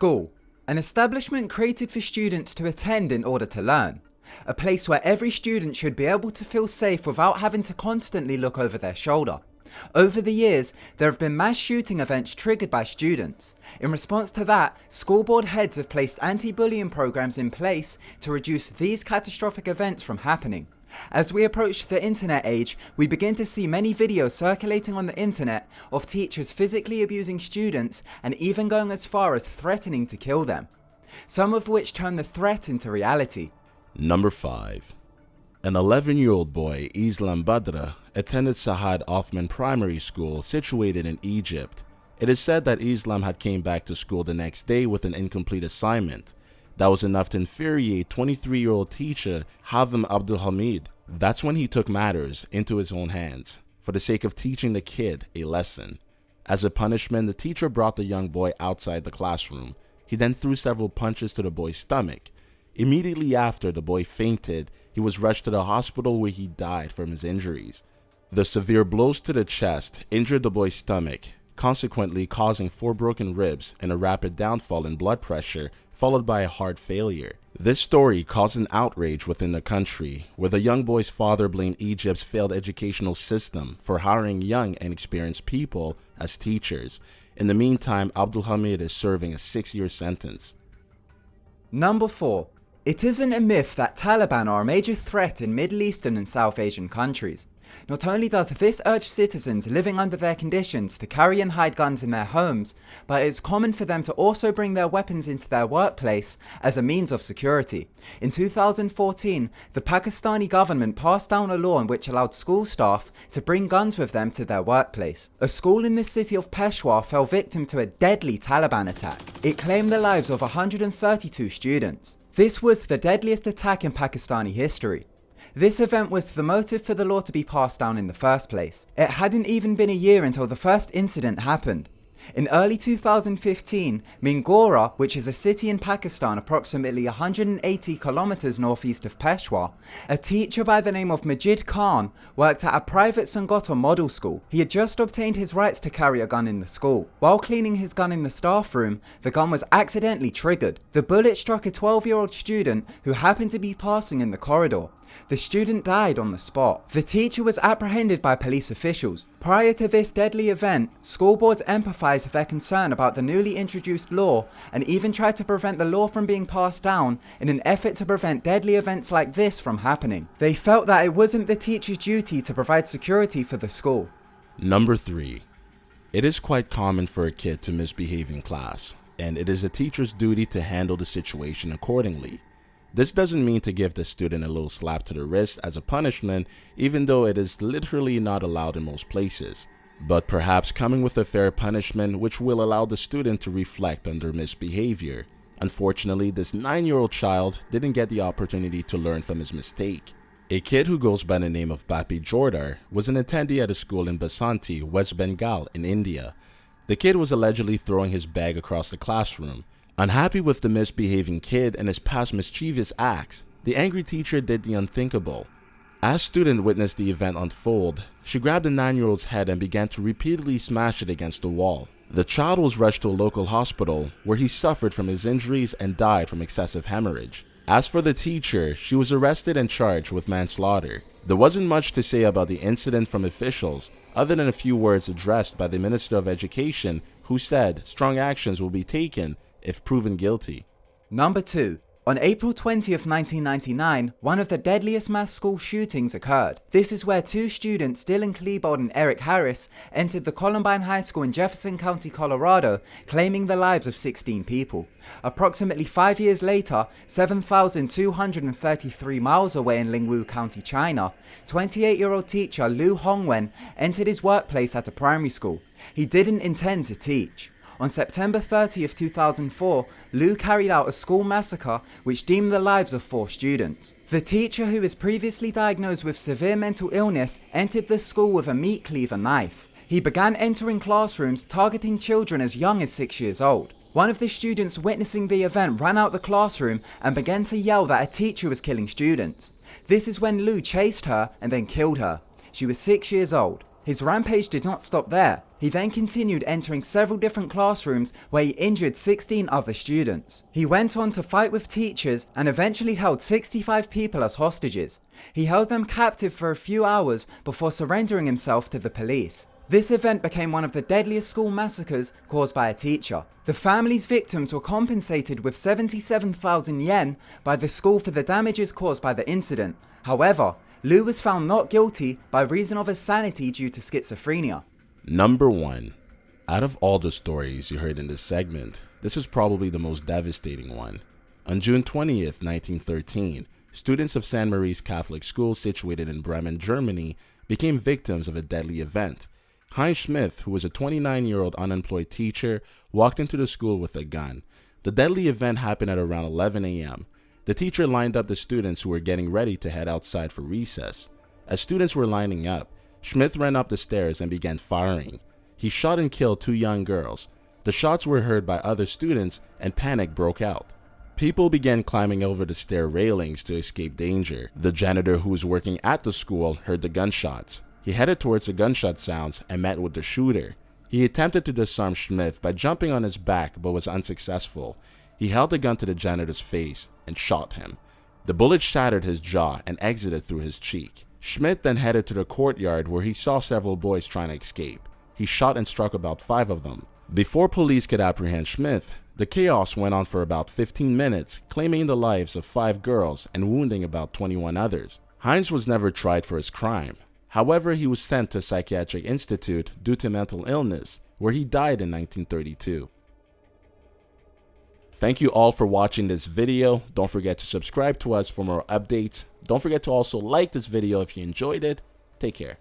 School, an establishment created for students to attend in order to learn. A place where every student should be able to feel safe without having to constantly look over their shoulder. Over the years, there have been mass shooting events triggered by students. In response to that, school board heads have placed anti-bullying programs in place to reduce these catastrophic events from happening. As we approach the internet age, we begin to see many videos circulating on the internet of teachers physically abusing students and even going as far as threatening to kill them. Some of which turn the threat into reality. Number 5. An 11-year-old boy, Islam Badra, attended Sahad Othman Primary School situated in Egypt. It is said that Islam had came back to school the next day with an incomplete assignment. That was enough to infuriate 23-year-old teacher Hazm Abdul Hamid. That's when he took matters into his own hands for the sake of teaching the kid a lesson. As a punishment, the teacher brought the young boy outside the classroom. He then threw several punches to the boy's stomach. Immediately after, the boy fainted. He was rushed to the hospital where he died from his injuries. The severe blows to the chest injured the boy's stomach, consequently causing 4 broken ribs and a rapid downfall in blood pressure, followed by a heart failure. This story caused an outrage within the country, where the young boy's father blamed Egypt's failed educational system for hiring young and experienced people as teachers. In the meantime, Abdul Hamid is serving a 6-year sentence. Number 4. It isn't a myth that Taliban are a major threat in Middle Eastern and South Asian countries. Not only does this urge citizens living under their conditions to carry and hide guns in their homes, but it's common for them to also bring their weapons into their workplace as a means of security. In 2014, the Pakistani government passed down a law in which allowed school staff to bring guns with them to their workplace. A school in the city of Peshawar fell victim to a deadly Taliban attack. It claimed the lives of 132 students. This was the deadliest attack in Pakistani history. This event was the motive for the law to be passed down in the first place. It hadn't even been a year until the first incident happened. In early 2015, Mingora, which is a city in Pakistan approximately 180 kilometers northeast of Peshawar, a teacher by the name of Majid Khan worked at a private Sangota model school. He had just obtained his rights to carry a gun in the school. While cleaning his gun in the staff room, the gun was accidentally triggered. The bullet struck a 12-year-old student who happened to be passing in the corridor. The student died on the spot. The teacher was apprehended by police officials. Prior to this deadly event, school boards empathized their concern about the newly introduced law and even tried to prevent the law from being passed down in an effort to prevent deadly events like this from happening. They felt that it wasn't the teacher's duty to provide security for the school. Number 3. It is quite common for a kid to misbehave in class, and it is a teacher's duty to handle the situation accordingly. This doesn't mean to give the student a little slap to the wrist as a punishment, even though it is literally not allowed in most places, but perhaps coming with a fair punishment which will allow the student to reflect on their misbehavior. Unfortunately, this 9-year-old child didn't get the opportunity to learn from his mistake. A kid who goes by the name of Bapi Jordar was an attendee at a school in Basanti, West Bengal in India. The kid was allegedly throwing his bag across the classroom. Unhappy with the misbehaving kid and his past mischievous acts, the angry teacher did the unthinkable. As student witnessed the event unfold, she grabbed the 9-year-old's head and began to repeatedly smash it against the wall. The child was rushed to a local hospital where he suffered from his injuries and died from excessive hemorrhage. As for the teacher, she was arrested and charged with manslaughter. There wasn't much to say about the incident from officials, other than a few words addressed by the Minister of Education, who said strong actions will be taken if proven guilty. Number 2. On April 20th, 1999, one of the deadliest mass school shootings occurred. This is where 2 students, Dylan Klebold and Eric Harris, entered the Columbine High School in Jefferson County, Colorado, claiming the lives of 16 people. Approximately 5 years later, 7,233 miles away in Ningwu County, China, 28-year-old teacher Liu Hongwen entered his workplace at a primary school. He didn't intend to teach. On September 30th, 2004, Liu carried out a school massacre which deemed the lives of 4 students. The teacher, who was previously diagnosed with severe mental illness, entered the school with a meat cleaver knife. He began entering classrooms targeting children as young as 6 years old. One of the students witnessing the event ran out the classroom and began to yell that a teacher was killing students. This is when Liu chased her and then killed her. She was 6 years old. His rampage did not stop there. He then continued entering several different classrooms where he injured 16 other students. He went on to fight with teachers and eventually held 65 people as hostages. He held them captive for a few hours before surrendering himself to the police. This event became one of the deadliest school massacres caused by a teacher. The family's victims were compensated with 77,000 yen by the school for the damages caused by the incident. However, Liu was found not guilty by reason of his sanity due to schizophrenia. Number 1. Out of all the stories you heard in this segment, this is probably the most devastating one. On June 20th, 1913, students of St. Marie's Catholic School situated in Bremen, Germany, became victims of a deadly event. Heinz Schmidt, who was a 29-year-old unemployed teacher, walked into the school with a gun. The deadly event happened at around 11 a.m. The teacher lined up the students who were getting ready to head outside for recess. As students were lining up, Schmidt ran up the stairs and began firing. He shot and killed 2 young girls. The shots were heard by other students and panic broke out. People began climbing over the stair railings to escape danger. The janitor who was working at the school heard the gunshots. He headed towards the gunshot sounds and met with the shooter. He attempted to disarm Schmidt by jumping on his back but was unsuccessful. He held the gun to the janitor's face and shot him. The bullet shattered his jaw and exited through his cheek. Schmidt then headed to the courtyard where he saw several boys trying to escape. He shot and struck about 5 of them. Before police could apprehend Schmidt, the chaos went on for about 15 minutes, claiming the lives of 5 girls and wounding about 21 others. Heinz was never tried for his crime. However, he was sent to a psychiatric institute due to mental illness, where he died in 1932. Thank you all for watching this video. Don't forget to subscribe to us for more updates. Don't forget to also like this video if you enjoyed it. Take care.